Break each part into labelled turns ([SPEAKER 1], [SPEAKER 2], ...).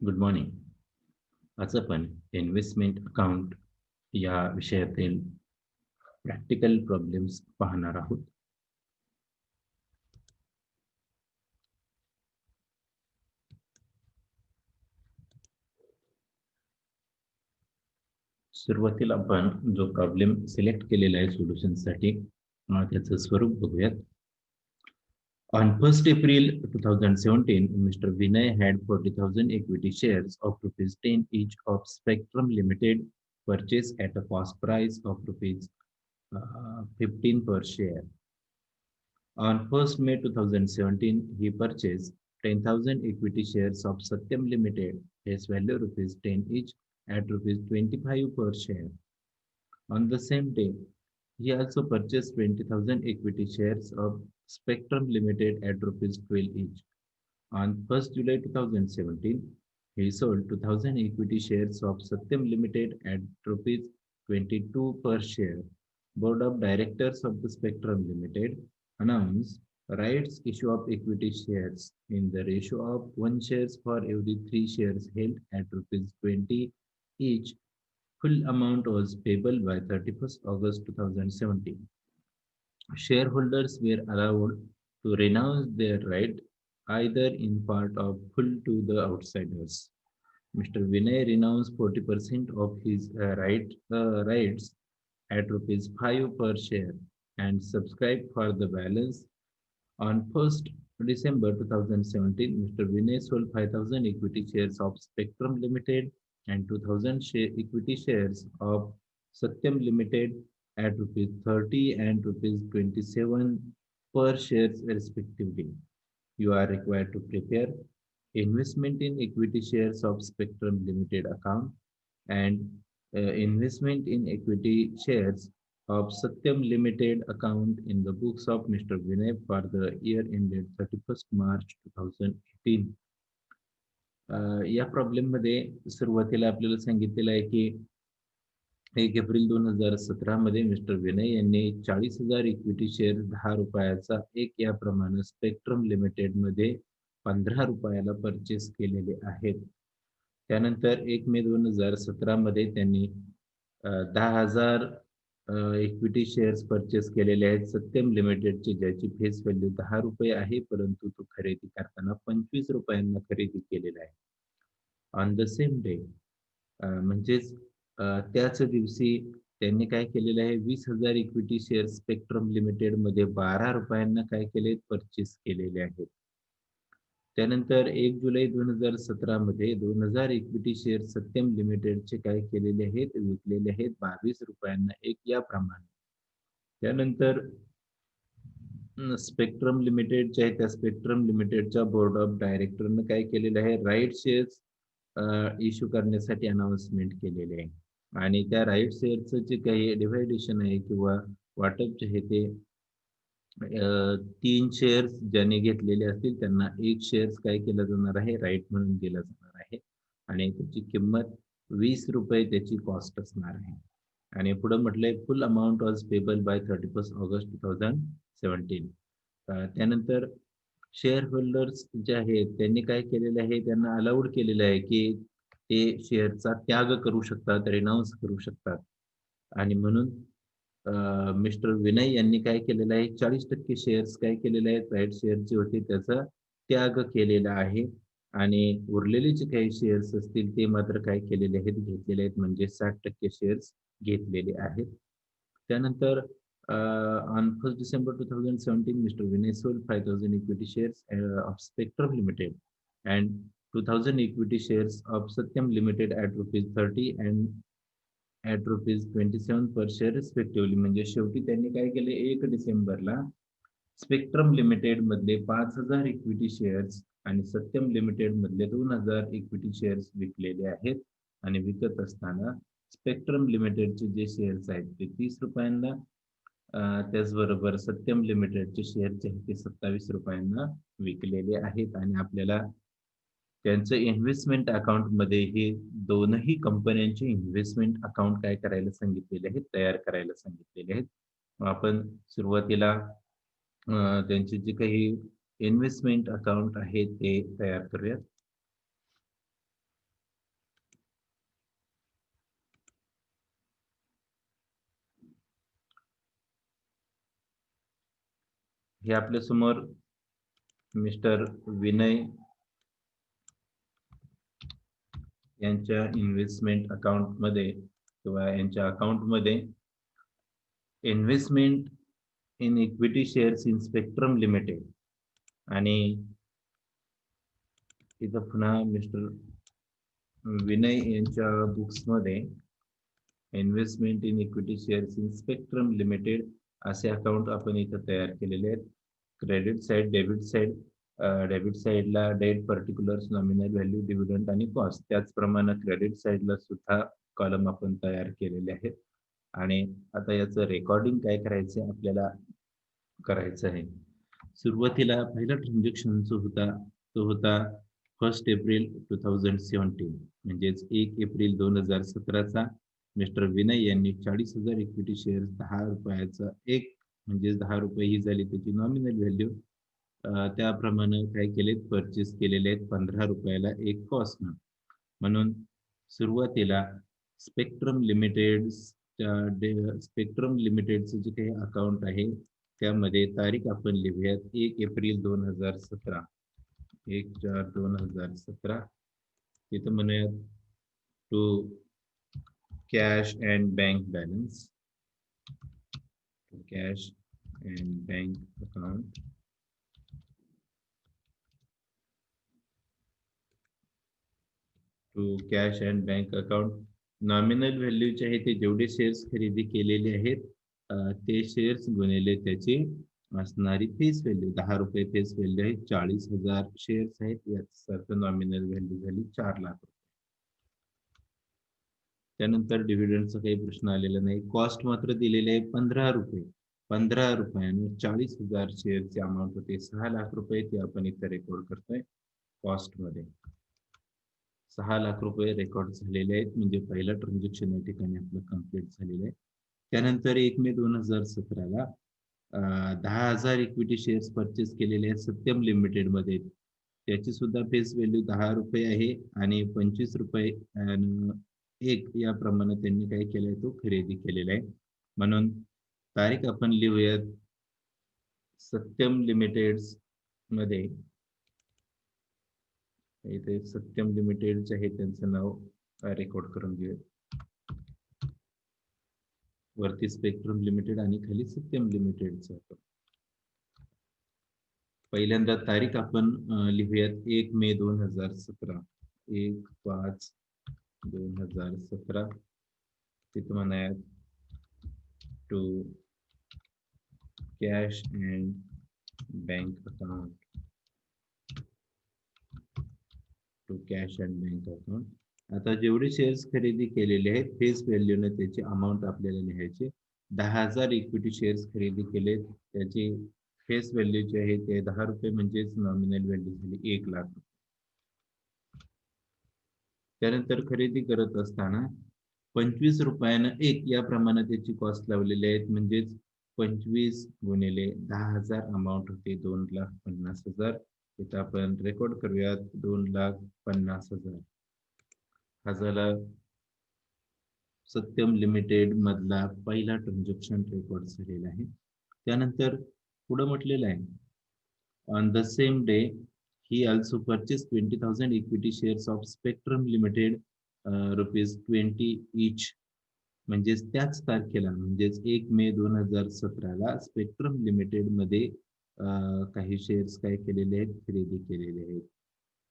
[SPEAKER 1] Good morning. आज आपण investment account या विषयातील प्रॅक्टिकल प्रॉब्लेम्स पाहणार आहोत. सुरुवातीला आपण जो प्रॉब्लेम सिलेक्ट केलेला आहे सोल्युशनसाठी त्याचं स्वरूप बघूयात. On 1st April 2017, Mr. Vinay had 40,000 equity shares of rupees 10 each of Spectrum Limited purchased at a cost price of rupees 15 per share. On 1st May 2017, he purchased 10,000 equity shares of Satyam Limited, face value rupees 10 each, at rupees 25 per share. On the same day, he also purchased 20,000 equity shares of Spectrum Limited at rupees 12 each. On 1st July 2017, he sold 2,000 equity shares of Satyam Limited at rupees 22 per share. Board of Directors of the Spectrum Limited announced rights issue of equity shares in the ratio of 1 shares for every 3 shares held at rupees 20 each. Full amount was payable by 31st August 2017. Shareholders were allowed to renounce their right either in part or full to the outsiders. Mr. Vinay renounced 40% of his rights at rupees 5 per share and subscribed for the balance. On 1st December 2017, Mr. Vinay sold 5,000 equity shares of Spectrum Limited and 2,000 equity shares of Satyam Limited at rupees 30 and rupees 27 per shares respectively. You are required to prepare investment in equity shares of Spectrum Limited account and investment in equity shares of Satyam Limited account in the books of Mr. Vinay for the year ended 31st March 2018. या problem मध्ये सुरुवातीला आपल्याला सांगितलेलं आहे की 1 April 2017 मध्ये mister Vinay यांनी 40,000 equity share ₹10 एक याप्रमाणे स्पेक्ट्रम लिमिटेड मध्ये 15 रुपयाला परचेस केलेले आहेत. त्यानंतर 1 मे 2017 मध्ये त्यांनी 10,000 इक्विटी शेअर्स परचेस केलेले आहेत सत्यम लिमिटेडचे, ज्याची फेस व्हॅल्यू ₹10 आहे, परंतु तो खरेदी करताना ₹25 खरेदी केलेला आहे. ऑन द सेम डे म्हणजेच त्याच दिवशी त्यांनी काय केलेलं आहे, 20,000 इक्विटी शेअर स्पेक्ट्रम लिमिटेडमध्ये ₹12 काय केले, परचेस केलेले आहेत. त्यानंतर 1 जुलै 2017 मध्ये 2,000 इक्विटी शेअर सत्यम लिमिटेडचे काय केलेले आहेत, विकलेले आहेत ₹22 एक याप्रमाणे. त्यानंतर स्पेक्ट्रम लिमिटेडचे आहे, त्या स्पेक्ट्रम लिमिटेडच्या बोर्ड ऑफ डायरेक्टरनं काय केलेलं आहे, राईट शेअर्स इश्यू करण्यासाठी अनाउन्समेंट केलेले आहे. आणि त्या राईट शेअरचं जे काही डिव्हायडेशन आहे किंवा वाटप जे आहे ते 3 शेअर्स ज्यांनी घेतलेले असतील त्यांना 1 शेअर्स काय केलं जाणार आहे, राईट म्हणून दिला जाणार आहे आणि त्याची किंमत ₹20 त्याची कॉस्ट असणार आहे. आणि पुढे म्हटलंय फुल amount was payable by 31st August 2017. त्यानंतर शेअर होल्डर्स जे आहेत त्यांनी काय केलेलं आहे, त्यांना अलाउड केलेलं आहे की ते शेअरचा त्याग करू शकतात, रेनाउन्स करू शकतात. आणि म्हणून मिस्टर विनय यांनी काय केलेलं आहे, 40% शेअर्स काय केलेले आहेत, राईट शेअर जे होते त्याचा त्याग केलेला आहे आणि उरलेले जे काही शेअर्स असतील ते मात्र काय केलेले आहेत, घेतलेले आहेत, म्हणजे 60% शेअर्स घेतलेले आहेत. त्यानंतर on 1st December 2017, mister Vinay sold 5,000 equity shares of Spectrum Limited and 2,000 equity shares of Satyam Limited at rupees 30 and at rupees 27 per share respectively. म्हणजे शेवटी त्यांनी काय केले, 1 डिसेंबरला स्पेक्ट्रम लिमिटेड मधले 5,000 इक्विटी शेअर्स आणि सत्यम लिमिटेड मधले 2,000 इक्विटी शेअर्स विकलेले आहेत. आणि विकत असताना स्पेक्ट्रम लिमिटेडचे जे शेअर्स आहेत ते ₹30, त्याचबरोबर सत्यम लिमिटेडचे शेअर जे आहेत ते ₹27 विकलेले आहेत. आणि आपल्याला त्यांचं इन्व्हेस्टमेंट अकाउंटमध्ये हे दोनही कंपन्यांचे इन्व्हेस्टमेंट अकाउंट काय करायला सांगितलेले आहेत, तयार करायला सांगितलेले आहेत. आपण सुरुवातीला त्यांचे जे काही इन्व्हेस्टमेंट अकाउंट आहे ते तयार करूयात. हे आपल्या समोर मिस्टर विनय यांच्या इन्व्हेस्टमेंट अकाउंट मध्ये किंवा यांच्या अकाउंट मध्ये investment in equity shares in Spectrum Limited आणि इथं पुन्हा मिस्टर विनय यांच्या बुक्स मध्ये investment in equity shares in Spectrum Limited असे अकाउंट आपण इथं तयार केलेले आहेत. क्रेडिट साइड, डेबिट साइडला date, particulars, nominal value, dividend आणि कॉस्ट. त्याचप्रमाणे क्रेडिट साइडला सुद्धा कॉलम आपण तयार केलेले आहेत. आणि आता याचं रेकॉर्डिंग काय करायचं आपल्याला करायचं आहे. सुरुवातीला पहिला ट्रान्झॅक्शन जो होता तो होता 1 एप्रिल 2017 म्हणजेच 1 एप्रिल 2017चा मिस्टर विनय यांनी 40,000 इक्विटी शेअर्स 10 रुपयाचा एक म्हणजे 10 रुपये ही झाली त्याची नॉमिनल व्हॅल्यू. त्याप्रमाणे काय केलेत परचेस केलेले आहेत 15 रुपयाला एक कॉस्ट म्हणून सुरुवातीला स्पेक्ट्रम लिमिटेडचं जे काही अकाउंट आहे त्यामध्ये तारीख आपण लिहूयात 1 एप्रिल 2017 1/4/2017. तिथं म्हणूयात to cash and bank balance, cash and bank account to cash and bank account. Nominal व्हॅल्यूचे आहे ते जेवढे शेअर्स खरेदी केलेले आहेत ते शेअर्स गुणिले त्याची असणारी फेस व्हॅल्यू. 10 रुपये फेस व्हॅल्यू आहे. 40,000 शेअर्स आहेत यासारखं नॉमिनल व्हॅल्यू झाली 4 लाख रुपये. त्यानंतर डिव्हिडंडचा काही प्रश्न आलेला नाही. कॉस्ट मात्र दिलेले आहे 15 रुपये. 15 रुपयाने 40,000 शेअरची अमाऊंट होते 6 लाख रुपये. ते आपण इथे रेकॉर्ड करतोय कॉस्ट मध्ये. 6 लाख रुपये रेकॉर्ड झालेले आहेत म्हणजे पहिलं ट्रान्झॅक्शन या ठिकाणी आपलं कम्प्लीट झालेलं आहे. त्यानंतर 1 मे 2017ला 10,000 इक्विटी शेअर्स परचेस केलेले आहेत सत्यम लिमिटेड मध्ये. त्याची सुद्धा फेस व्हॅल्यू 10 रुपये आहे आणि 25 रुपये एक याप्रमाणे त्यांनी काय केलंय तो खरेदी केलेला आहे. म्हणून तारीख आपण लिहूयात सत्यम लिमिटेड्स मध्ये. इथे सत्यम लिमिटेडचे आहे त्यांचं नाव रेकॉर्ड करून घेऊया. वरती स्पेक्ट्रम लिमिटेड आणि खाली सत्यम लिमिटेडचं. पहिल्यांदा तारीख आपण लिहूयात 1 मे 2017 1/5/2017. तिथं म्हणायात to cash and bank account, to cash and bank account. आता जेवढे शेअर्स खरेदी केलेले आहेत फेस व्हॅल्यूने त्याची अमाऊंट आपल्याला लिहायची. 10,000 इक्विटी शेअर्स खरेदी केले त्याची फेस व्हॅल्यू जे आहे ते 10 रुपये म्हणजेच नॉमिनल व्हॅल्यू झाली 1 लाख रुपये. त्यानंतर खरेदी करत असताना 25 रुपयानं एक याप्रमाणे त्याची कॉस्ट लावलेली आहेत म्हणजेच 25 गुणिले 10,000 अमाऊंट होते 2,50,000. इथं आपण रेकॉर्ड करूयात 2,50,000. हा झाला सत्यम लिमिटेड मधला पहिला ट्रान्झॅक्शन रेकॉर्ड झालेला आहे. त्यानंतर पुढे म्हटलेलं आहे on the same day he also purchased 20,000 equity shares of Spectrum Limited ₹20 each. म्हणजेच त्याच तारखेला म्हणजेच 1 मे 2017ला स्पेक्ट्रम लिमिटेड मध्ये काही शेअर्स काय केलेले आहेत खरेदी केलेले आहेत.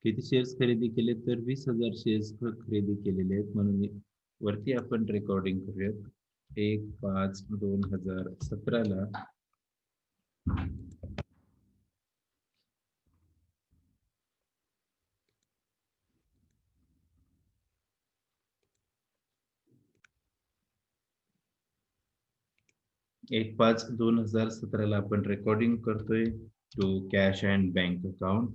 [SPEAKER 1] किती शेअर्स खरेदी केले तर 20,000 शेअर्स खरेदी केलेले आहेत. म्हणून वरती आपण रेकॉर्डिंग करूयात 1/5/2017ला 1/5/2017ला आपण रेकॉर्डिंग करतोय to cash and bank account.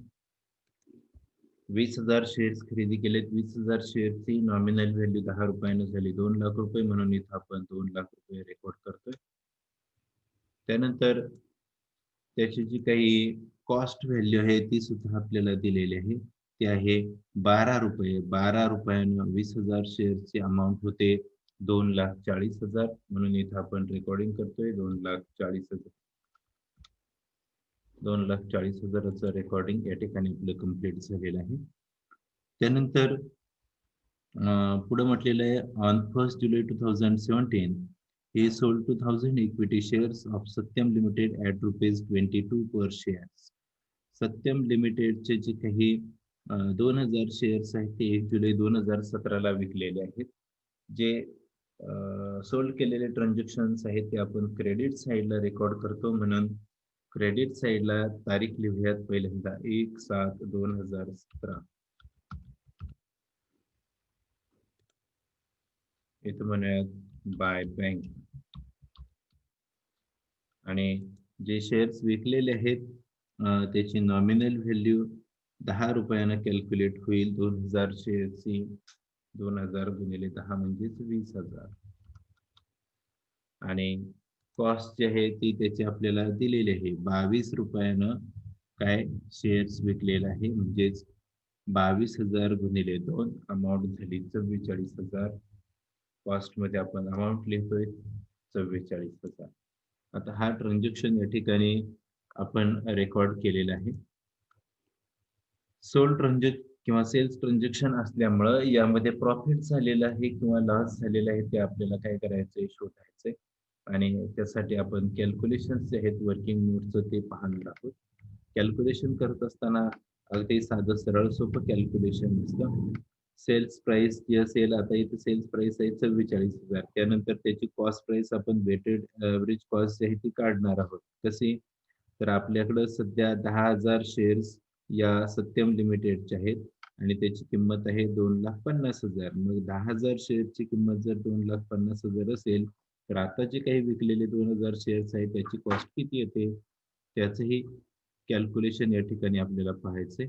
[SPEAKER 1] 20,000 shares खरेदी केलेत. 20,000 शेअरची नॉमिनल व्हॅल्यू 10 रुपयानं झाली 2 लाख रुपये म्हणून इथं आपण 2 लाख रुपये रेकॉर्ड करतोय. त्यानंतर त्याची जी काही कॉस्ट व्हॅल्यू आहे ती सुद्धा आपल्याला दिलेली आहे. ते आहे 12 रुपये. 12 रुपयानं 20,000 शेअरची अमाऊंट होते 2,40,000 म्हणून इथं आपण रेकॉर्डिंग करतोय 2,40,000. 2,40,000चं रेकॉर्डिंग या ठिकाणी आपलं कंप्लीट झालेलं आहे. त्यानंतर पुढे म्हटलेलं आहे on 1 July 2017 he sold 2,000 equity shares of Satyam Limited at ₹22 per shares. Satyam लिमिटेडचे जे काही 2,000 शेअर्स आहेत ते 1 जुलै 2017ला विकलेले आहेत. जे सोल्ड केलेले ट्रान्झॅक्शन्स आहेत ते आपण क्रेडिट साईडला रेकॉर्ड करतो, म्हणून क्रेडिट साईडला तारीख लिहूयात पहिल्यांदा 1/7/2017. इथं म्हणूयात बाय बँक. आणि जे शेअर्स विकलेले आहेत त्याची नॉमिनल व्हॅल्यू 10 रुपयानं कॅल्क्युलेट होईल. 2,000 शेअर्सची 2,000 गुणिले 10 म्हणजेच 20,000. आणि कॉस्ट जी आहे ती त्याची आपल्याला दिलेली आहे 22 रुपयानं काय शेअर्स विकलेला आहे, म्हणजेच 22,000 गुणिले 2 अमाऊंट झाली 44,000. कॉस्टमध्ये आपण अमाऊंट लिहितोय 44,000. आता हा ट्रान्झॅक्शन या ठिकाणी आपण रेकॉर्ड केलेला आहे. सोल्ड ट्रान्झॅक्शन किंवा सेल्स ट्रान्झॅक्शन असल्यामुळं यामध्ये प्रॉफिट झालेलं आहे किंवा लॉस झालेला आहे ते आपल्याला काय करायचंय, शोधायचंय. आणि त्यासाठी आपण कॅल्क्युलेशन्स जे आहेत वर्किंग नोटचं ते पाहणार आहोत. कॅल्क्युलेशन करत असताना अगदी साधं सरळ सोपं कॅल्क्युलेशन असतं. सेल्स प्राइस जी असेल, आता इथे सेल्स प्राइस आहे 44,000. त्यानंतर त्याची कॉस्ट प्राइस आपण वेटेड ॲव्हरेज कॉस्ट जी आहे ती काढणार आहोत. कशी? तर आपल्याकडं सध्या 10,000 शेअर्स या सत्यम लिमिटेडचे आहेत आणि त्याची किंमत आहे 2,50,000. मग 10,000 शेअरची किंमत जर 2,50,000 असेल, तर आता जे काही विकलेले 2,000 शेअर्स आहेत त्याची कॉस्ट किती येते, त्याचंही कॅल्क्युलेशन या ठिकाणी आपल्याला पाहायचंय.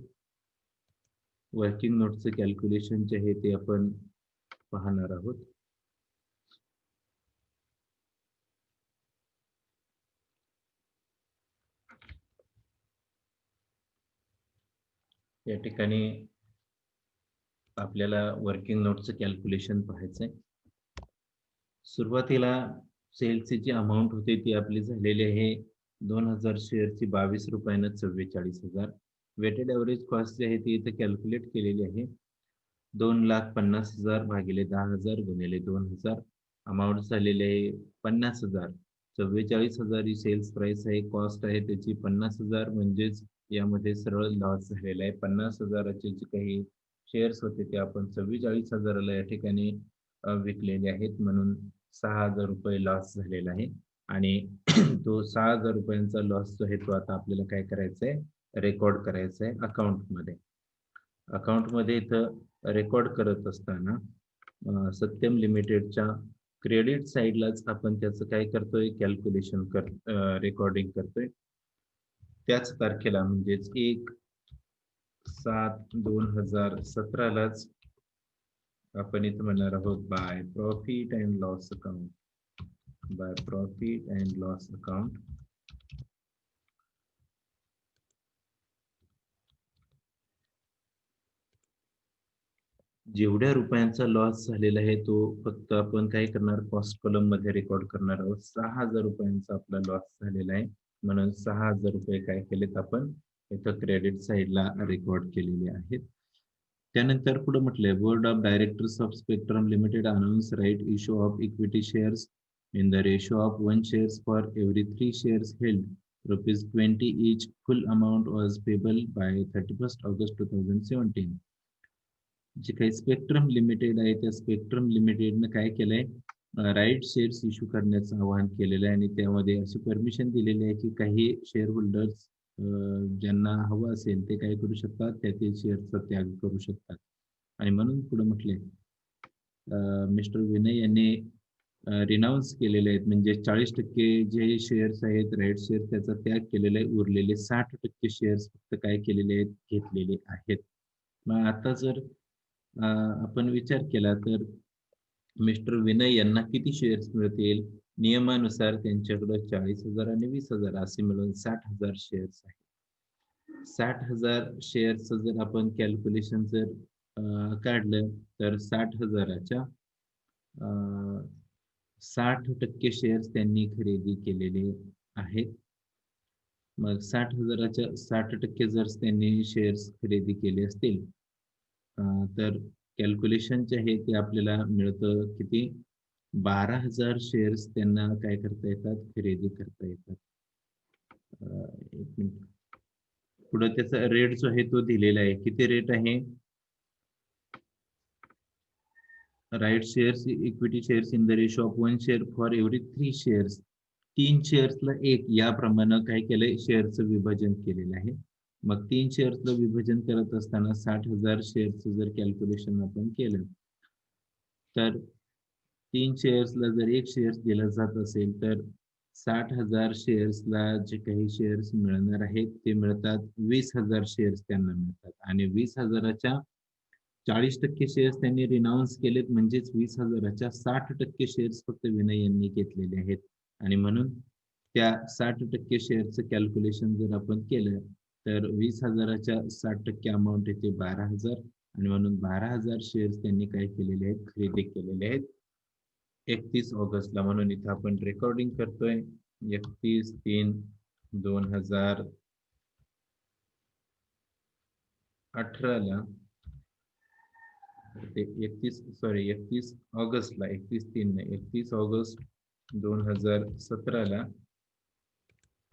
[SPEAKER 1] वर्किंग नोटचं कॅल्क्युलेशन जे आहे ते आपण पाहणार आहोत. या ठिकाणी आपल्याला वर्किंग नोटचं कॅल्क्युलेशन पाहायचंय. सुरुवातीला सेल्सची जी अमाऊंट होती ती आपली झालेली आहे 2,000 शेअरची 22 रुपयानं 44,000. वेटेड ॲव्हरेज कॉस्ट जी आहे ती इथे कॅल्क्युलेट केलेली आहे 2,50,000 भागिले 10,000 गुणिले 2,000. अमाऊंट झालेली आहे 50,000. 44,000 ही सेल्स प्राइस आहे, कॉस्ट आहे त्याची 50,000, म्हणजेच यामध्ये सरळ लॉस झालेला आहे. 50,000चे जे काही शेअर्स होते ते आपण 44,000ला या ठिकाणी विकलेले आहेत, म्हणून 6,000 रुपये लॉस झालेला आहे. आणि तो 6,000 रुपयांचा लॉस जो आहे तो आता आपल्याला काय करायचा आहे, रेकॉर्ड करायचा आहे अकाउंटमध्ये. अकाउंटमध्ये इथं रेकॉर्ड करत असताना सत्यम लिमिटेडच्या क्रेडिट साईडलाच आपण त्याचं काय करतोय, कॅल्क्युलेशन रेकॉर्डिंग करतोय. त्याच तारखेला म्हणजेच 1/7/2017लाच आपण इथं म्हणणार आहोत by profit and loss account. By profit and loss account. जेवढ्या रुपयांचा लॉस झालेला आहे तो फक्त आपण काय करणार, कॉस्ट कॉलम मध्ये रेकॉर्ड करणार आहोत. 6,000 रुपयांचा आपला लॉस झालेला आहे, म्हणून 6,000 रुपये काय केलेत आपण इथं क्रेडिट साईडला रेकॉर्ड केलेले आहेत. त्यानंतर पुढे म्हटलंय board of directors of Spectrum Limited announce right issue of equity shares in the ratio of 1 shares for every 3 shares held, ₹20 each. Full amount was payable by 31st August 2017. जे काही spectrum limited आहे त्या spectrum लिमिटेडनं काय केलंय, right shares issue करण्याचं आवाहन केलेलं आहे आणि त्यामध्ये अशी परमिशन दिलेली आहे की काही शेअर होल्डर्स ज्यांना हवं असेल ते काय करू शकतात, त्यातील शेअर्सचा त्याग करू शकतात. आणि म्हणून पुढे म्हटलंय मिस्टर विनय यांनी रिनाऊन्स केलेले आहेत, म्हणजे 40% जे शेअर्स आहेत राईट शेअर त्याचा त्याग केलेला आहे. उरलेले 60% शेअर्स फक्त काय केलेले आहेत, घेतलेले आहेत. मग आता जर आपण विचार केला तर मिस्टर विनय यांना किती शेअर्स मिळतील, नियमानुसार त्यांच्याकडे 40,000 आणि 20,000 असे मिळून 60,000 शेअर्स आहेत. 60,000 शेअर्सचं जर आपण कॅल्क्युलेशन जर काढलं तर 60,000च्या 60% शेअर्स त्यांनी खरेदी केलेले आहेत. मग 60,000च्या 60% जर त्यांनी शेअर्स खरेदी केले असतील तर कॅल्क्युलेशन जे आहे ते आपल्याला मिळतं किती 12,000 शेअर्स त्यांना काय करता येतात खरेदी करता येतात. एक मिनिट पुढे त्याचा रेट जो आहे तो दिलेला आहे. किती रेट आहे? Right shares equity shares in the ratio of 1 share for every 3 shares. 3 शेअर्सला 1 याप्रमाणे काय केलंय शेअरचं विभाजन केलेलं आहे. मग 3 शेअर्सला विभाजन करत असताना 60,000 शेअर्सचं जर कॅल्क्युलेशन आपण केलं तर 3 शेअर्सला जर 1 शेअर्स दिला जात असेल तर 60,000 शेअर्सला जे काही शेअर्स मिळणार आहेत ते मिळतात 20,000 शेअर्स त्यांना मिळतात आणि 20,000च्या 40% शेअर्स त्यांनी रिनाऊन्स केलेत म्हणजेच 20,000च्या 60% शेअर्स फक्त विनय यांनी घेतलेले आहेत आणि म्हणून त्या 60% शेअरचं कॅल्क्युलेशन जर आपण केलं तर 20,000च्या 60% अमाऊंट येते 12,000 आणि म्हणून 12,000 शेअर्स त्यांनी काय केलेले आहेत खरेदी केलेले आहेत 31 ऑगस्टला. म्हणून इथं आपण रेकॉर्डिंग करतोय 31/3/2018ला ते 31 ऑगस्टला 31/3 नाही 31 ऑगस्ट 2017ला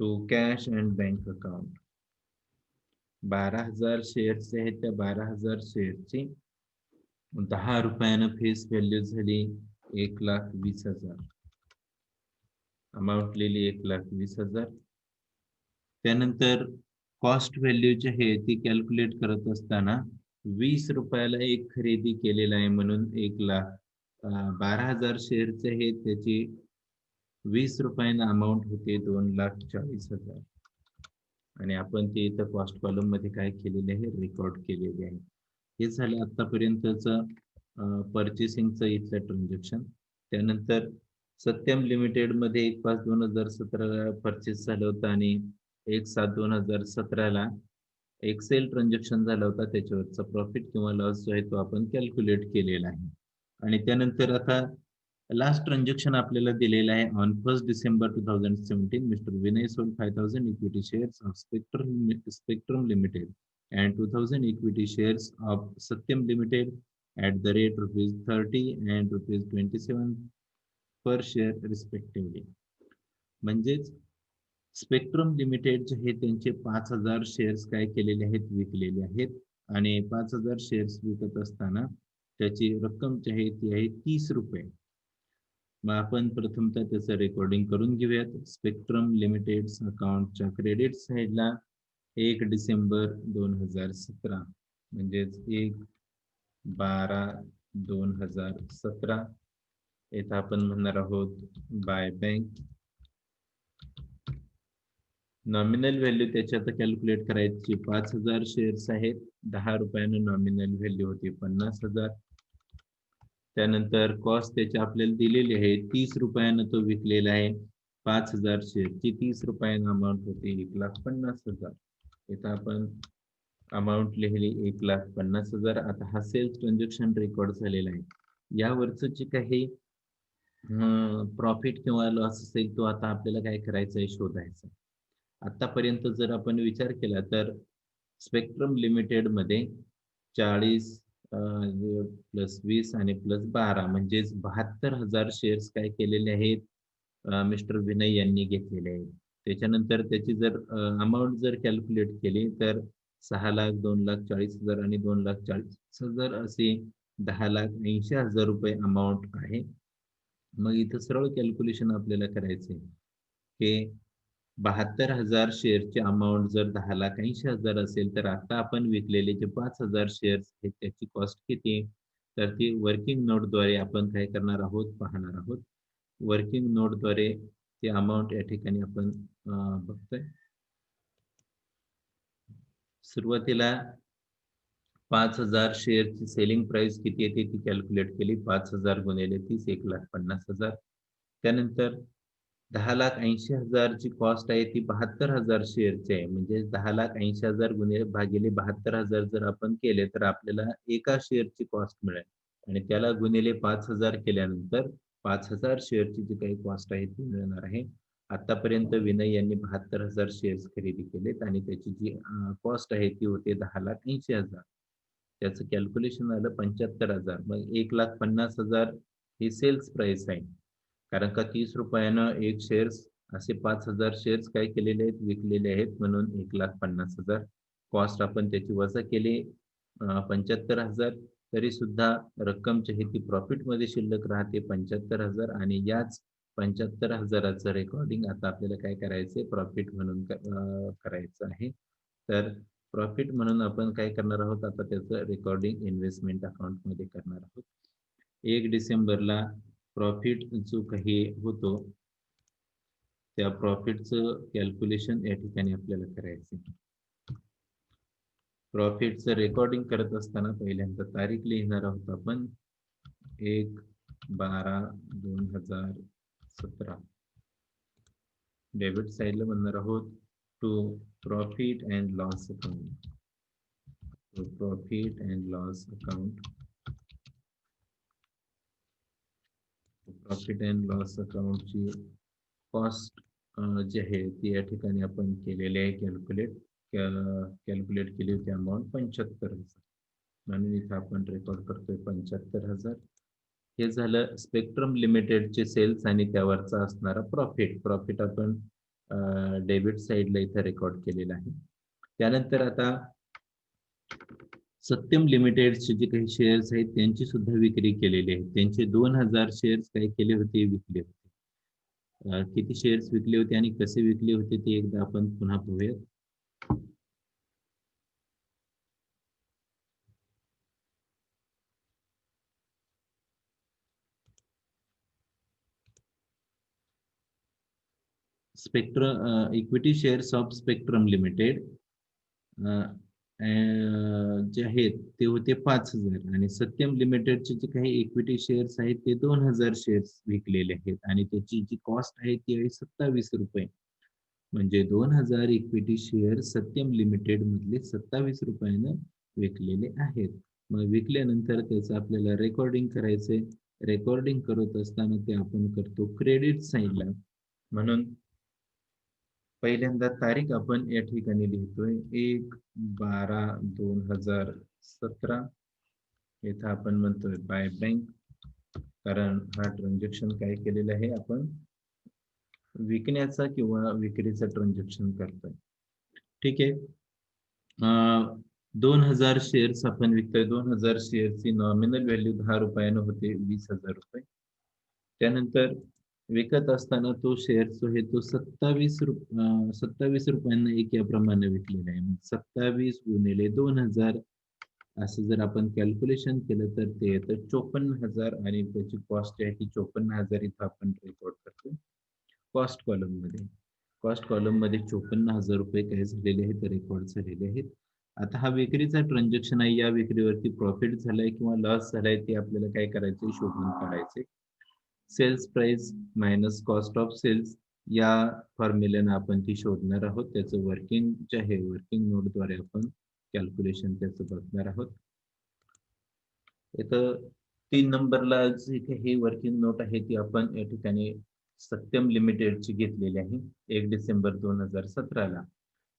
[SPEAKER 1] to cash and bank account 12,000 shares जे आहेत त्या 12,000 शेअरची 10 रुपयानं फेस व्हॅल्यू झाली 1,20,000 अमाऊंट लिहिली 1,20,000. त्यानंतर कॉस्ट व्हॅल्यू जी आहे ती कॅल्क्युलेट करत असताना 20 रुपयाला एक खरेदी केलेला आहे म्हणून 12,000 शेअरचे हे त्याची 20 रुपयानं अमाऊंट होते 2,40,000 आणि आपण ते इथं कॉस्ट कॉलम मध्ये काय केलेले आहे रेकॉर्ड केलेले आहे. हे झालं आतापर्यंतचं परचेसिंगचं इथलं ट्रान्झॅक्शन. त्यानंतर सत्यम लिमिटेड मध्ये 1/5/2017 परचेस झालं होतं आणि 1/7/2017ला एक सेल ट्रान्झॅक्शन झाला होता त्याच्यावरचा प्रॉफिट किंवा लॉस जो आहे तो आपण कॅल्क्युलेट केलेला आहे. आणि त्यानंतर आता लास्ट ट्रान्झॅक्शन आपल्याला दिलेलं आहे on 1 December 2017 mister Vinay sold 5,000 equity shares of Spectrum limited and 2,000 equity shares of Satyam Limited at the rate ₹30 and ₹27 per share respectively. म्हणजेच स्पेक्ट्रम लिमिटेड जे हे त्यांचे 5,000 शेअर्स काय केलेले आहेत विकलेले आहेत आणि 5,000 शेअर्स विकत असताना त्याची रक्कम जी आहे ती आहे 30 रुपये. मग आपण प्रथमतः त्याचं रेकॉर्डिंग करून घेऊयात. स्पेक्ट्रम लिमिटेड अकाउंटच्या क्रेडिट साईडला 1 डिसेंबर 2017 म्हणजेच 1/12/2017 इथं आपण म्हणणार आहोत बाय बँक. नॉमिनल व्हॅल्यू त्याच्यात कॅल्क्युलेट करायची 5,000 शेअर्स आहेत 10 रुपयानं नॉमिनल व्हॅल्यू होती 50,000. त्यानंतर कॉस्ट त्याची आपल्याला दिलेली आहे 30 रुपयानं तो विकलेला आहे 5,000 शेअरची 30 रुपयानं अमाऊंट होती 1,50,000. इथं आपण अमाऊंट लिहिली 1,50,000. आता हा सेल्स ट्रान्झॅक्शन रेकॉर्ड झालेला आहे. यावरचं जे काही प्रॉफिट किंवा लॉस असेल तो आता आपल्याला काय करायचं आहे शोधायचा. आतापर्यंत जर आपण विचार केला तर स्पेक्ट्रम लिमिटेड मध्ये 40 प्लस 20 आणि प्लस 12 म्हणजेच 72,000 शेअर्स काय केलेले आहेत मिस्टर विनय यांनी घेतलेले आहेत. त्याच्यानंतर त्याची जर अमाऊंट जर कॅल्क्युलेट केली तर 6 लाख 2,40,000 आणि 2,40,000 असे 10,80,000 रुपये अमाऊंट आहे. मग इथं सरळ कॅल्क्युलेशन आपल्याला करायचंय की 72,000 शेअरची अमाऊंट जर 10,80,000 असेल तर आता आपण विकलेले जे 5,000 शेअर्स आहेत त्याची कॉस्ट किती तर ती वर्किंग नोटद्वारे आपण काय करणार आहोत पाहणार आहोत. वर्किंग नोटद्वारे ती अमाऊंट या ठिकाणी आपण बघतोय. सुरुवातीला 5,000 शेअरची सेलिंग प्राइस किती येते ती कॅल्क्युलेट केली 5,000 गुणिले 30 1,50,000. त्यानंतर 10,80,000 ची कॉस्ट आहे ती 72,000 शेअरची आहे म्हणजे 10,80,000 गुणिले भागिले 72,000 जर आपण केले तर आपल्याला एका शेअरची कॉस्ट मिळेल आणि त्याला गुणिले 5,000 केल्यानंतर 5,000 शेअरची जी काही कॉस्ट आहे ती मिळणार आहे आतापर्यंत विनय यांनी 72,000 शेअर्स खरेदी केलेत आणि त्याची जी कॉस्ट आहे ती होते 10,80,000. त्याचं कॅल्क्युलेशन आलं 75,000. मग 1,50,000 ही सेल्स प्राइस आहे. कारण का ₹30 एक शेअर्स असे 5,000 शेअर्स काय केलेले आहेत, विकलेले आहेत म्हणून 1,50,000. कॉस्ट आपण त्याची वजा केली 75,000 तरी सुद्धा रक्कम जी आहे ती प्रॉफिटमध्ये शिल्लक राहते 75,000 आणि याच 75,000चं रेकॉर्डिंग आता आपल्याला काय करायचंय प्रॉफिट म्हणून करायचं आहे. तर प्रॉफिट म्हणून आपण काय करणार आहोत आता त्याचं रेकॉर्डिंग इन्व्हेस्टमेंट अकाउंटमध्ये करणार आहोत. 1 डिसेंबरला प्रॉफिट जो काही होतो त्या प्रॉफिटचं कॅल्क्युलेशन या ठिकाणी आपल्याला करायचं आहे. प्रॉफिटचं रेकॉर्डिंग करत असताना पहिल्यांदा तारीख लिहिणार आहोत आपण 1/12/2017. डेबिट साईडला म्हणणार आहोत to profit and loss account. Profit and loss account. Profit and loss अकाउंटची कॉस्ट जी आहे ती या ठिकाणी आपण केलेली आहे कॅल्क्युलेट केली होती अमाऊंट 75,000 म्हणून इथं आपण रेकॉर्ड करतोय 75,000. हे झालं स्पेक्ट्रम लिमिटेडचे सेल्स आणि त्यावरचा असणारा प्रॉफिट आपण डेबिट साईडला इथं रेकॉर्ड केलेला आहे. त्यानंतर आता सत्यम लिमिटेडचे जे काही शेअर्स आहेत त्यांची सुद्धा विक्री केलेली आहे. त्यांचे 2,000 शेअर्स काय केले होते, विकले होते. किती शेअर्स विकले होते आणि कसे विकले होते ते एकदा आपण पुन्हा पाहूयात. Equity shares of Spectrum limited जे आहेत ते होते 5,000 आणि सत्यम लिमिटेडचे जे काही इक्विटी शेअर्स आहेत ते 2,000 शेअर्स विकलेले आहेत आणि त्याची जी कॉस्ट आहे ती आहे ₹27. म्हणजे 2,000 इक्विटी शेअर सत्यम लिमिटेड मधले ₹27 विकलेले आहेत. मग विकल्यानंतर त्याचं आपल्याला रेकॉर्डिंग करायचंय. रेकॉर्डिंग करत असताना ते आपण करतो क्रेडिट साईडला. म्हणून पहिल्यांदा तारीख आपण या ठिकाणी लिहितोय 1/12/2017. इथं आपण म्हणतोय बाय बँक कारण हा ट्रान्झॅक्शन काय केलेलं आहे आपण विकण्याचा किंवा विक्रीचा ट्रान्झॅक्शन करतोय. ठीक आहे. 2,000 शेअर्स आपण विकतोय. 2,000 शेअरची नॉमिनल व्हॅल्यू ₹10 होते ₹20,000. त्यानंतर विकत असताना तो शेअर जो आहे तो 27 रुपयांना एक याप्रमाणे विकलेला आहे. 27 गुणिले 2,000 असं जर आपण कॅल्क्युलेशन केलं तर ते येतं 54,000 आणि त्याची कॉस्ट आहे ती 54,000 इथं आपण रेकॉर्ड करतो कॉस्ट कॉलममध्ये. कॉस्ट कॉलममध्ये ₹54,000 काय झालेले आहेत रेकॉर्ड झालेले आहेत. आता हा विक्रीचा ट्रान्झॅक्शन आहे. या विक्रीवरती प्रॉफिट झालाय किंवा लॉस झालाय ते आपल्याला काय करायचंय शोधून काढायचे. Sales price minus cost of sales या फॉर्म्युल्यानं आपण ती शोधणार आहोत. त्याचं वर्किंग जे आहे वर्किंग नोटद्वारे आपण कॅल्क्युलेशन त्याचं बघणार आहोत. इथं 3 नंबरला जी काही वर्किंग नोट आहे ती आपण या ठिकाणी सत्यम लिमिटेडची घेतलेली आहे 1 डिसेंबर 2017ला.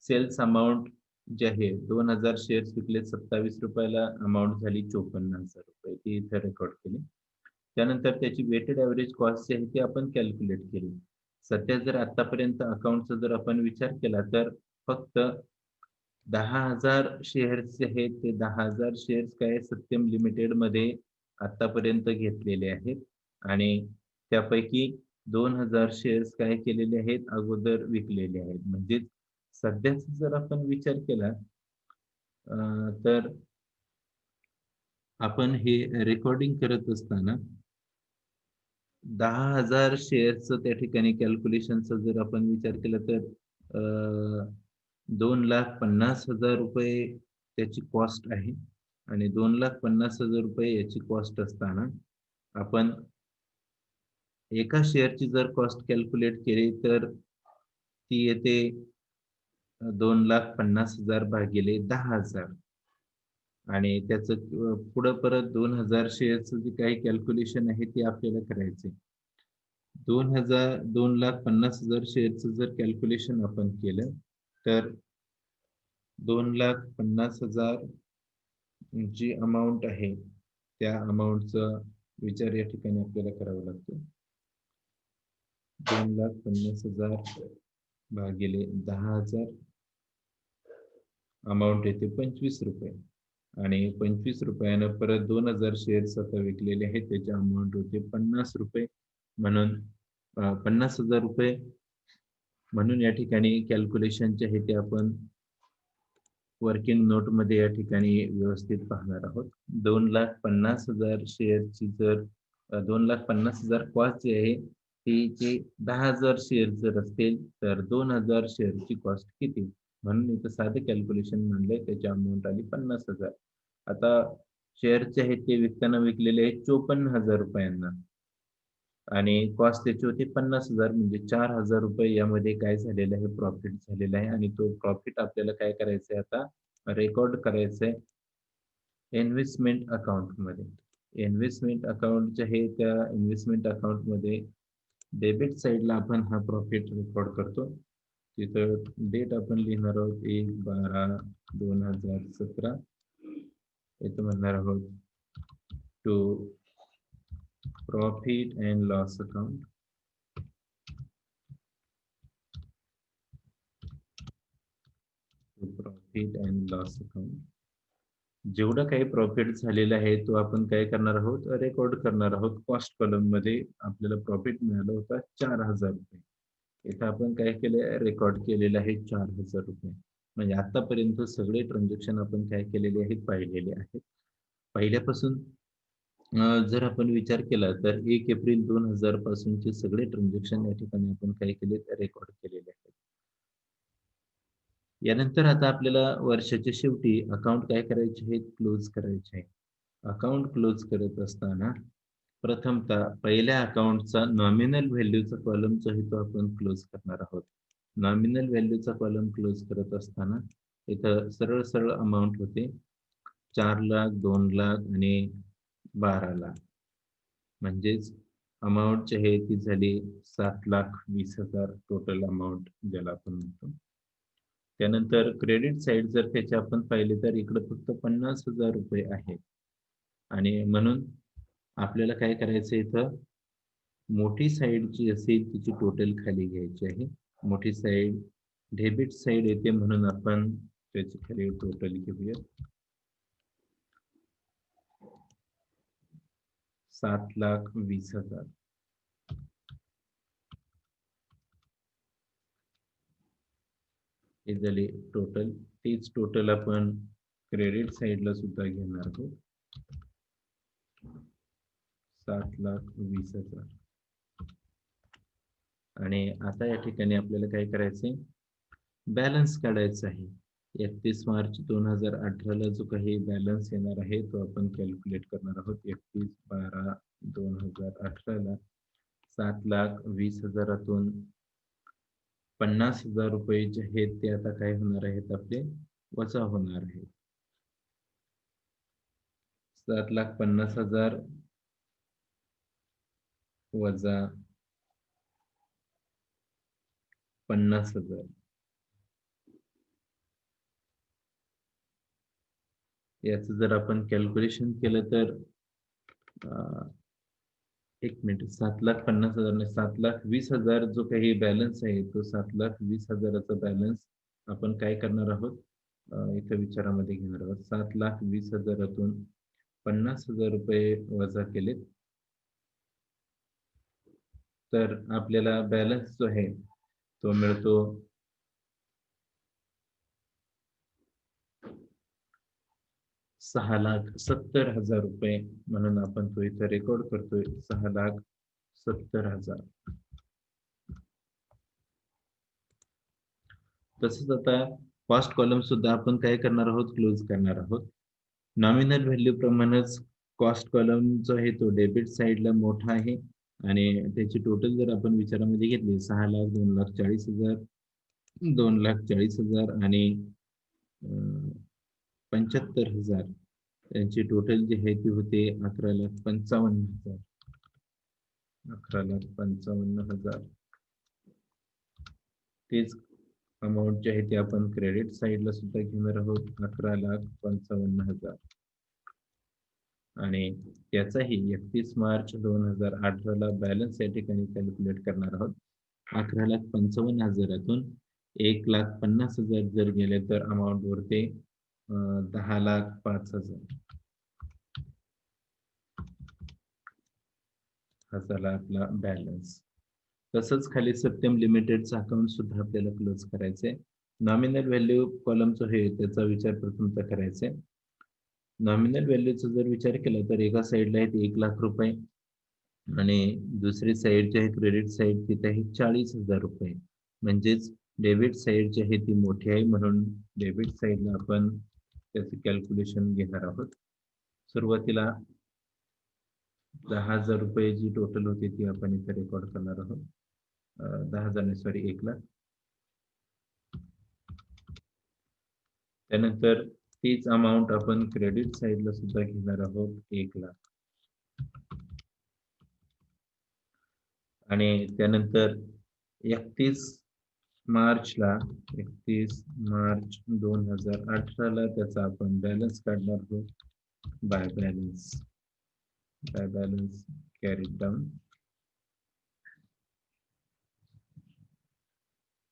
[SPEAKER 1] सेल्स अमाऊंट जे आहे 2,000 शेअर्स विकले ₹27 अमाऊंट झाली ₹54,000 ती इथे रेकॉर्ड केली. त्यानंतर त्याची वेटेड ॲव्हरेज कॉस्ट जी आहे ती आपण कॅल्क्युलेट केली. सध्या जर आतापर्यंत अकाउंटचा जर आपण विचार केला तर फक्त 10,000 शेअर्स जे आहेत ते 10,000 शेअर्स काय सत्यम लिमिटेडमध्ये आतापर्यंत घेतलेले आहेत आणि त्यापैकी 2,000 शेअर्स काय केलेले आहेत अगोदर विकलेले आहेत. म्हणजे सध्याचा जर आपण विचार केला तर आपण हे रेकॉर्डिंग करत असताना 10,000 शेअर्सचं त्या ठिकाणी कॅल्क्युलेशनचा जर आपण विचार केला तर ₹2,50,000 त्याची कॉस्ट आहे आणि ₹2,50,000 याची कॉस्ट असताना आपण एका शेअरची जर कॉस्ट कॅल्क्युलेट केली तर ती येते 2,50,000 भागिले 10,000 आणि त्याचं पुढं परत 2,000 शेअर्सचं जे काही कॅल्क्युलेशन आहे ते आपल्याला करायचंय. 2,50,000 शेअरचं जर कॅल्क्युलेशन आपण केलं तर 2,50,000 जी अमाऊंट आहे त्या अमाऊंटचा विचार या ठिकाणी आपल्याला करावा लागतो. 2,50,000 भागिले 10,000 अमाऊंट येते 25 रुपये आणि 25 रुपयानं परत 2,000 शेअर्स आता विकलेले आहेत त्याची अमाऊंट होते 50 रुपये म्हणून 50,000 रुपये म्हणून या ठिकाणी कॅल्क्युलेशनचे हे ते आपण वर्किंग नोट मध्ये या ठिकाणी व्यवस्थित पाहणार आहोत. 2,50,000 शेअरची जर 2,50,000 कॉस्ट जी आहे ती जी 10,000 शेअर जर असतील तर 2,000 शेअरची कॉस्ट किती, म्हणून इथं साधे कॅल्क्युलेशन म्हणले त्याची अमाऊंट आली 50,000. आता शेअरचे आहेत ते विकताना विकलेले आहेत 54,000 रुपयांना आणि कॉस्ट त्याची होती 50,000 म्हणजे 4,000 रुपये यामध्ये काय झालेलं आहे प्रॉफिट झालेला आहे आणि तो प्रॉफिट आपल्याला काय करायचं आहे आता रेकॉर्ड करायचं आहे इन्व्हेस्टमेंट अकाउंट मध्ये. इन्व्हेस्टमेंट अकाउंट हे त्या इन्व्हेस्टमेंट अकाउंट मध्ये डेबिट साईडला आपण हा प्रॉफिट रेकॉर्ड करतो. तिथं डेट आपण लिहिणार आहोत 1/12/2017. इथं म्हणणार आहोत to profit and loss account. Profit and loss account. जेवढं काही प्रॉफिट झालेला आहे तो आपण काय करणार आहोत रेकॉर्ड करणार आहोत. कॉस्ट कॉलम मध्ये आपल्याला प्रॉफिट मिळाला होता 4,000 रुपये. इथं आपण काय केलं रेकॉर्ड केलेलं आहे 4,000 रुपये. म्हणजे आतापर्यंत सगळे ट्रान्झॅक्शन आपण काय केलेले आहेत पाहिलेले आहेत. पहिल्यापासून जर आपण विचार केला तर 1 एप्रिल 2000 पासूनचे सगळे ट्रान्झॅक्शन या ठिकाणी आपण काय केले रेकॉर्ड केलेले आहेत. यानंतर आता आपल्याला वर्षाच्या शेवटी अकाउंट काय करायचे आहे क्लोज करायचे आहे. अकाउंट क्लोज करत असताना प्रथमतः पहिल्या अकाउंटचा नॉमिनल व्हॅल्यूचा कॉलमचा हे तो आपण क्लोज करणार आहोत. नॉमिनल व्हॅल्यूचा कॉलम क्लोज करत असताना इथं सरळ सरळ अमाऊंट होते 4 लाख 2 लाख आणि 12 लाख म्हणजेच अमाऊंट हे ती झाली 7,20,000 टोटल अमाऊंट ज्याला आपण म्हणतो. त्यानंतर क्रेडिट साईड जर त्याचे आपण पाहिले तर इकडे फक्त 50,000 रुपये आहेत आणि म्हणून आपल्याला काय करायचं इथं मोठी साईड जी असेल तिची टोटल खाली घ्यायची आहे. मोठी साईड डेबिट साईड येते म्हणून आपण त्याची खाली टोटल घेऊया 7,20,000. हे झाले टोटल. तीच टोटल आपण क्रेडिट साईडला सुद्धा घेणार आहोत 7,20,000. आणि आता या ठिकाणी आपल्याला काय करायचंय बॅलन्स काढायचा आहे. 31 मार्च 2018 जो काही बॅलन्स येणार आहे तो आपण कॅल्क्युलेट करणार आहोत. 31/12/2018 7,20,000तून 50,000 रुपये जे आहेत ते आता काय होणार आहेत आपले वजा होणार आहेत. 7,50,000 वजा 50,000 याचं जर आपण कॅल्क्युलेशन केलं तर एक मिनिट 7,50,000 नाही 7,20,000 जो काही बॅलन्स आहे तो 7,20,000चा बॅलन्स आपण काय करणार आहोत इथं विचारामध्ये घेणार आहोत. 7,20,000तून 50,000 रुपये वजा केलेत तर आपल्याला बॅलन्स जो आहे तो मिळतो 6,70,000 रुपये. म्हणून आपण तो इथं रेकॉर्ड करतोय 6,70,000. तसंच आता कॉस्ट कॉलम सुद्धा आपण काय करणार आहोत क्लोज करणार आहोत. नॉमिनल व्हॅल्यू प्रमाणेच कॉस्ट कॉलम जो आहे तो डेबिट साईडला मोठा आहे आणि त्याची टोटल जर आपण विचारामध्ये घेतली 6,00,000 2,40,000 2,40,000 आणि 75,000 त्यांची टोटल जी आहे ती होते 11,55,000. 11,55,000. तेच अमाऊंट जे आहे ते आपण क्रेडिट साईडला सुद्धा घेणार आहोत 11,55,000 आणि त्याचाही 31 मार्च 2018ला बॅलन्स या ठिकाणी कॅल्क्युलेट करणार आहोत. 11,55,000तून 1,50,000 जर गेले तर अमाऊंट उरते 10,05,000 हा झाला आपला बॅलन्स. तसंच खाली सत्यम लिमिटेडचं अकाउंट सुद्धा आपल्याला क्लोज करायचंय. नॉमिनल व्हॅल्यू कॉलमचं हे त्याचा विचार प्रथमता करायचा आहे. नॉमिनल व्हॅल्यूचा जर विचार केला तर एका साईडला आहेत 1,00,000 रुपये आणि दुसरी साईड जी आहे क्रेडिट साईड तिथे आहे 40,000 रुपये. म्हणजेच डेबिट साईड जी आहे ती मोठी आहे म्हणून डेबिट साईडला आपण त्याचं कॅल्क्युलेशन घेणार आहोत. सुरुवातीला 10,000 रुपये जी टोटल होती ती आपण इथे रेकॉर्ड करणार आहोत. 10,000 नाही सॉरी 1,00,000. त्यानंतर तीच अमाऊंट आपण क्रेडिट साईडला सुद्धा घेणार आहोत 1,00,000. आणि त्यानंतर 31 मार्चला 31 मार्च 2018ला त्याचा आपण बॅलन्स काढणार आहोत. By balance carried down.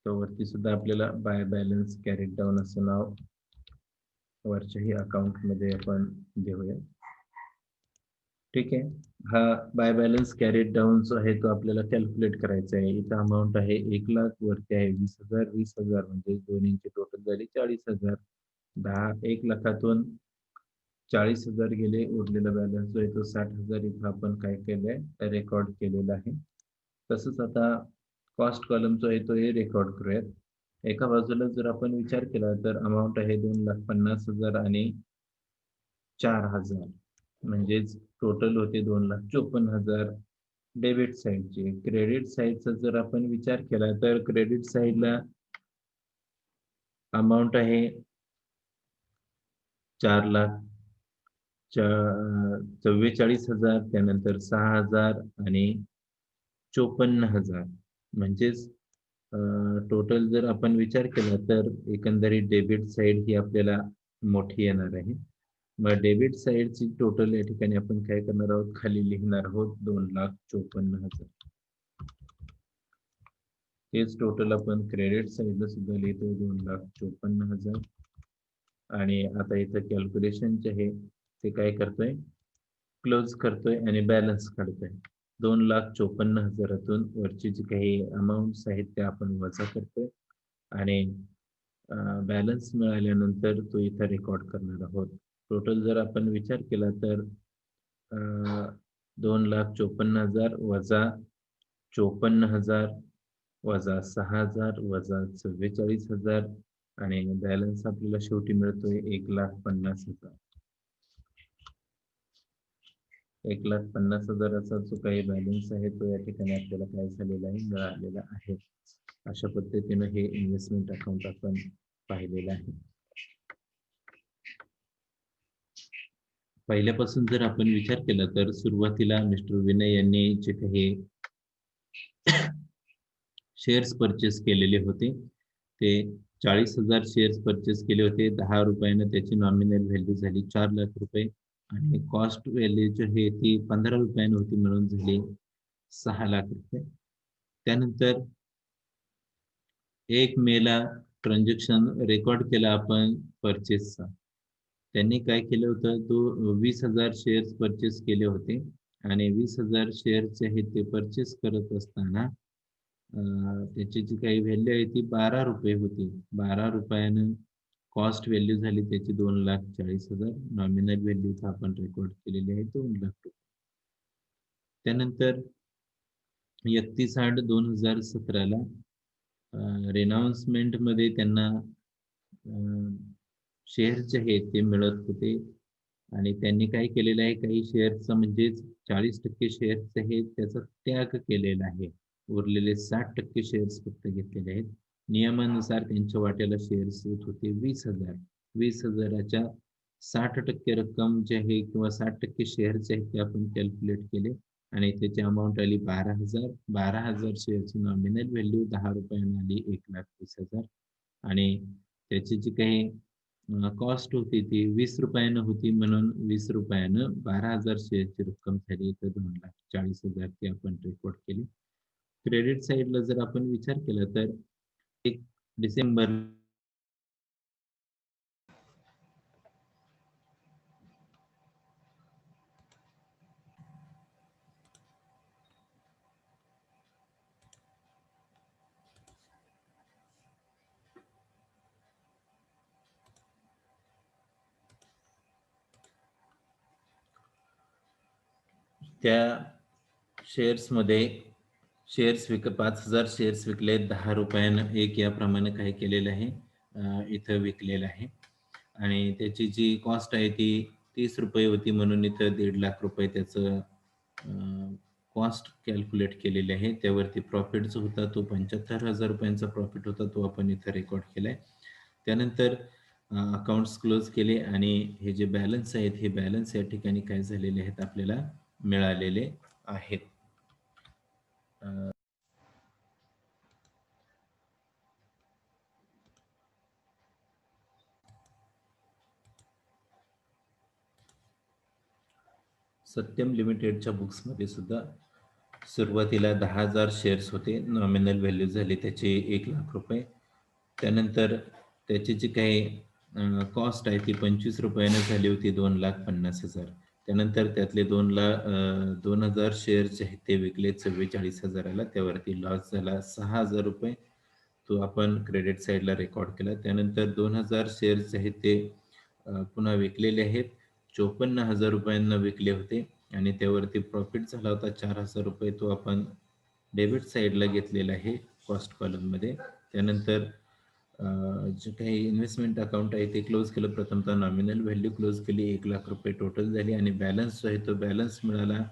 [SPEAKER 1] तो वरती सुद्धा आपल्याला बाय बॅलन्स कॅरीड डाऊन असं नाव वरच्याही अकाउंट मध्ये आपण देऊया. ठीक आहे. हा बाय बॅलन्स कॅरीड डाऊन जो आहे तो आपल्याला कॅल्क्युलेट करायचा आहे. इथं अमाऊंट आहे 1,00,000 वरती आहे 20,000 20,000 म्हणजे दोन्हींची टोटल झाली 40,000. 1,00,000तून 40,000 गेले उरलेला बॅलन्स जो आहे तो 60,000 इथं आपण काय केलंय रेकॉर्ड केलेला आहे. तसंच आता कॉस्ट कॉलम जो आहे तो हे रेकॉर्ड करूयात. एका बाजूला जर आपण विचार केला तर अमाऊंट आहे 2,50,000 आणि 4,000 म्हणजेच टोटल होते 2,54,000 डेबिट साईडचे. क्रेडिट साईडचा जर आपण विचार केला तर क्रेडिट साईडला अमाऊंट आहे 4,44,000 त्यानंतर 6,000 आणि 54,000 म्हणजेच टोटल जर आपण विचार केला तर एकंदरीत डेबिट साईड ही आपल्याला मोठी येणार आहे. मग डेबिट साईडची टोटल या ठिकाणी आपण काय करणार आहोत खाली लिहिणार आहोत 2,54,000. तेच टोटल आपण क्रेडिट साईडला सुद्धा लिहितो 2,54,000 आणि आता इथं कॅल्क्युलेशन जे आहे ते काय करतोय क्लोज करतोय आणि बॅलन्स काढतोय. 2,54,000तून वरची जी काही अमाऊंट्स आहेत त्या आपण वजा करतोय आणि बॅलन्स मिळाल्यानंतर तो इथं रेकॉर्ड करणार आहोत. टोटल जर आपण विचार केला तर 2,54,000 वजा 54,000 वजा 6,000 वजा 44,000 आणि बॅलन्स आपल्याला शेवटी मिळतोय 1,50,000. 1,50,000चा जो काही बॅलन्स आहे तो या ठिकाणी आपल्याला काय झालेला आहे मिळालेला आहे. अशा पद्धतीनं हे इन्व्हेस्टमेंट अकाउंट आपण पाहिलेलं आहे. पहिल्यापासून जर आपण विचार केला तर सुरुवातीला मिस्टर विनय यांनी जे काही शेअर्स परचेस केलेले होते ते 40,000 शेअर्स परचेस केले होते. 10 रुपयानं त्याची नॉमिनल व्हॅल्यू झाली 4,00,000 रुपये आणि कॉस्ट व्हॅल्यू जी आहे ती 15 रुपयानं होती मिळून झाली 6,00,000 रुपये. त्यानंतर 1 मेला ट्रान्झॅक्शन रेकॉर्ड केला आपण परचेसचा. त्यांनी काय केलं होतं तो 20,000 शेअर्स परचेस केले होते आणि 20,000 शेअर्स जे आहेत ते परचेस करत असताना त्याची जी काही व्हॅल्यू आहे ती 12 रुपये होती. 12 रुपयानं कॉस्ट व्हॅल्यू झाली त्याची 2,40,000. नॉमिनल व्हॅल्यू आपण रेकॉर्ड केलेली आहे 2,00,000 रुपये. त्यानंतर 31/8/2017ला रेनाउन्समेंट मध्ये त्यांना शेअर जे आहेत ते मिळत होते आणि त्यांनी काय केलेलं आहे काही शेअर्सचा म्हणजेच 40% शेअर्स आहेत त्याचा त्याग केलेला आहे. उरलेले 60% शेअर्स फक्त घेतलेले आहेत. नियमानुसार त्यांच्या वाट्याला शेअर्स येत होते 20,000. 20,000च्या 60% रक्कम जी आहे किंवा 60% शेअर्स आहेत ते आपण कॅल्क्युलेट केले आणि त्याची अमाऊंट आली 12,000. 12,000 शेअरची नॉमिनल व्हॅल्यू 10 रुपयानं आली 1,20,000 आणि त्याची जी काही कॉस्ट होती ती 20 रुपयानं होती, म्हणून 20 रुपयानं 12,000 शेअरची रक्कम झाली, तर 2,40,000 ती आपण रेकॉर्ड केली. क्रेडिट साईडला जर आपण विचार केला तर 1 डिसेंबर त्या शेअर्समध्ये शेअर्स 5,000 शेअर्स विकले, 10 रुपयानं एक याप्रमाणे काय केलेलं आहे, इथं विकलेलं आहे आणि त्याची जी कॉस्ट आहे ती 30 रुपये होती, म्हणून इथं 1.5 लाख रुपये त्याचं कॉस्ट कॅल्क्युलेट केलेली आहे. त्यावरती प्रॉफिट जो होता तो 75,000 रुपयांचा प्रॉफिट होता, तो आपण इथं रेकॉर्ड केलाय. त्यानंतर अकाउंट्स क्लोज केले आणि हे जे बॅलन्स आहेत हे बॅलन्स या ठिकाणी काय झालेले आहेत आपल्याला मिळालेले आहेत. सत्यम लिमिटेडच्या बुक्समध्ये सुद्धा सुरुवातीला 10,000 शेअर्स होते, नॉमिनल व्हॅल्यू झाली त्याची 1 लाख रुपये. त्यानंतर त्याची जी काही कॉस्ट आहे ती 25 रुपयानं झाली होती, 2,50,000. त्यानंतर त्यातले 2,000 शेअर्स जे आहेत ते विकले 44,000ला, त्यावरती लॉस झाला 6,000 रुपये, तो आपण क्रेडिट साईडला रेकॉर्ड केला. त्यानंतर 2,000 शेअर्स जे आहेत ते पुन्हा विकलेले आहेत, 54,000 रुपयांना विकले होते आणि त्यावरती प्रॉफिट झाला होता 4,000 रुपये, तो आपण डेबिट साईडला घेतलेला आहे कॉस्ट कॉलममध्ये. त्यानंतर जे काही इन्व्हेस्टमेंट अकाउंट आहे ते क्लोज केलं. प्रथमतः नॉमिनल व्हॅल्यू क्लोज केली, 1 लाख रुपये टोटल झाली आणि बॅलन्स जो आहे तो बॅलन्स मिळाला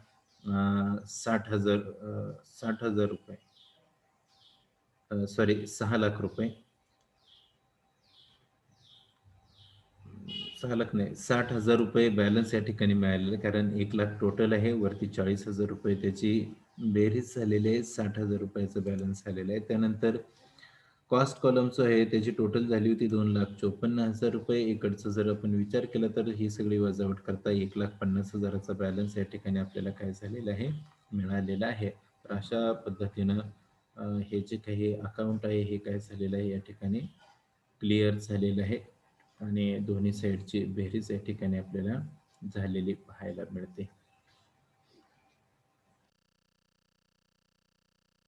[SPEAKER 1] 60,000 रुपये, सॉरी 6 लाख रुपये, 6 लाख नाही 60,000 रुपये बॅलन्स या ठिकाणी मिळालेले, कारण 1 लाख टोटल आहे, वरती 40,000 रुपये त्याची बेरीज झालेली आहे, 60,000 रुपयाचं बॅलन्स आलेलं आहे. त्यानंतर कॉस्ट कॉलमचं आहे त्याची टोटल झाली होती 2,54,000 रुपये. इकडचं जर आपण विचार केला तर ही सगळी वजावट करता 1,50,000चा बॅलन्स या ठिकाणी आपल्याला काय झालेला आहे, मिळालेला आहे. तर अशा पद्धतीनं हे जे काही अकाउंट आहे हे काय झालेलं आहे या ठिकाणी क्लिअर झालेलं आहे आणि दोन्ही साईडची बेरीज या ठिकाणी आपल्याला झालेली पाहायला मिळते.